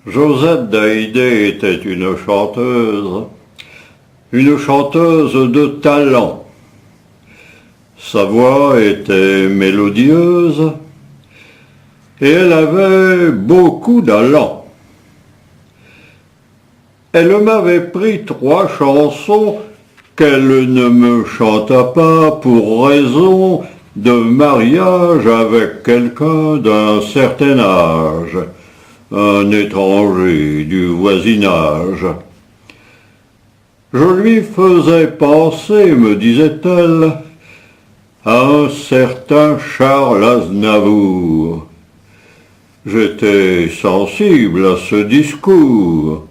Josette Daïdé était une chanteuse de talent. Sa voix était mélodieuse et elle avait beaucoup d'allant. Elle m'avait pris 3 chansons qu'elle ne me chanta pas pour raison de mariage avec quelqu'un d'un certain âge, un étranger du voisinage. Je lui faisais penser, me disait-elle, à un certain Charles Aznavour. J'étais sensible à ce discours.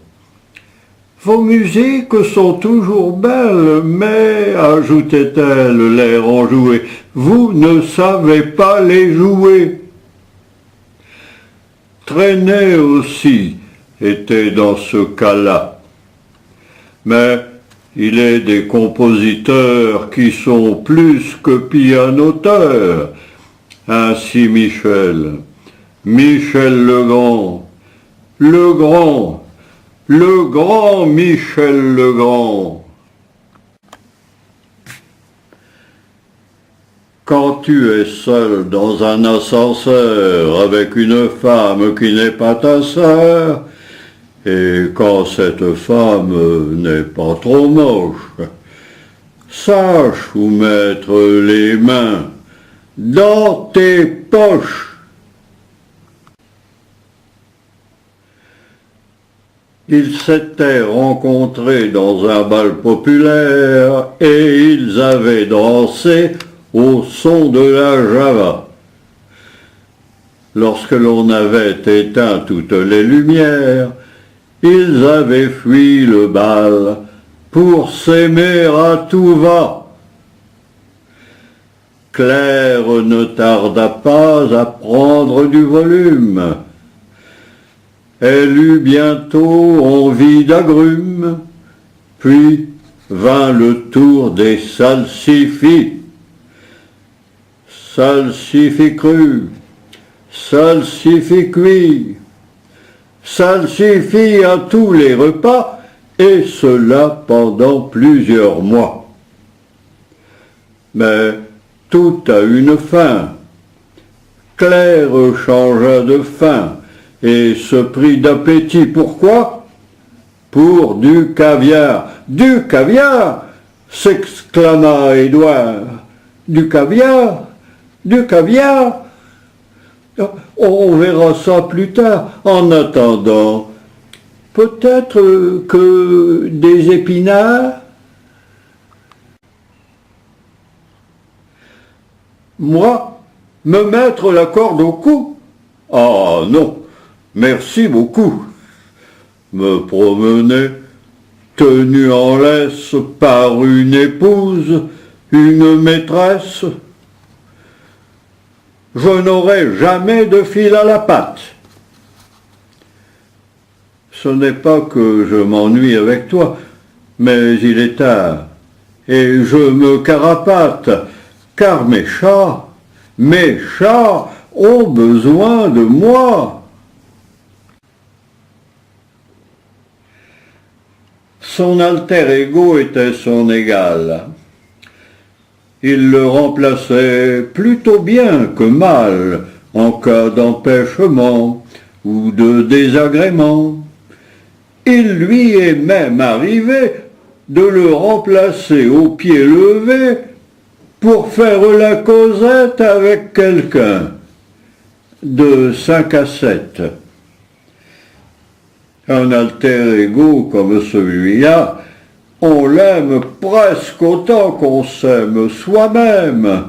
Vos musiques sont toujours belles, mais, ajoutait-elle, l'air enjoué, vous ne savez pas les jouer. Trenet aussi était dans ce cas-là. Mais il est des compositeurs qui sont plus que pianoteurs. Ainsi Michel Legrand, le grand Michel Legrand. Quand tu es seul dans un ascenseur avec une femme qui n'est pas ta sœur, et quand cette femme n'est pas trop moche, sache où mettre les mains dans tes poches. Ils s'étaient rencontrés dans un bal populaire et ils avaient dansé au son de la java. Lorsque l'on avait éteint toutes les lumières, ils avaient fui le bal pour s'aimer à tout va. Claire ne tarda pas à prendre du volume. Elle eut bientôt envie d'agrumes, puis vint le tour des salsifis. Salsifis crus, salsifis cuits, salsifis à tous les repas, et cela pendant plusieurs mois. Mais tout a une fin. Claire changea de faim et se prit d'appétit. Pourquoi? Pour du caviar. Du caviar, s'exclama Édouard. Du caviar? Du caviar? On verra ça plus tard. En attendant, peut-être que des épinards? Moi, me mettre la corde au cou? Ah non, merci beaucoup. Me promener, tenu en laisse par une épouse, une maîtresse. Je n'aurai jamais de fil à la patte. Ce n'est pas que je m'ennuie avec toi, mais il est tard, et je me carapate, car mes chats ont besoin de moi. Son alter ego était son égal. Il le remplaçait plutôt bien que mal en cas d'empêchement ou de désagrément. Il lui est même arrivé de le remplacer au pied levé pour faire la causette avec quelqu'un de 5 à 7. Un alter ego comme celui-là, on l'aime presque autant qu'on s'aime soi-même.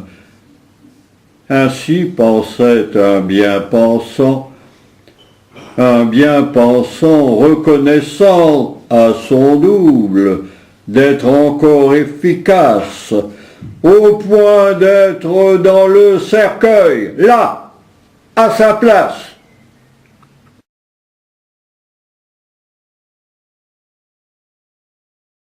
Ainsi pensait un bien-pensant reconnaissant à son double d'être encore efficace, au point d'être dans le cercueil, là, à sa place.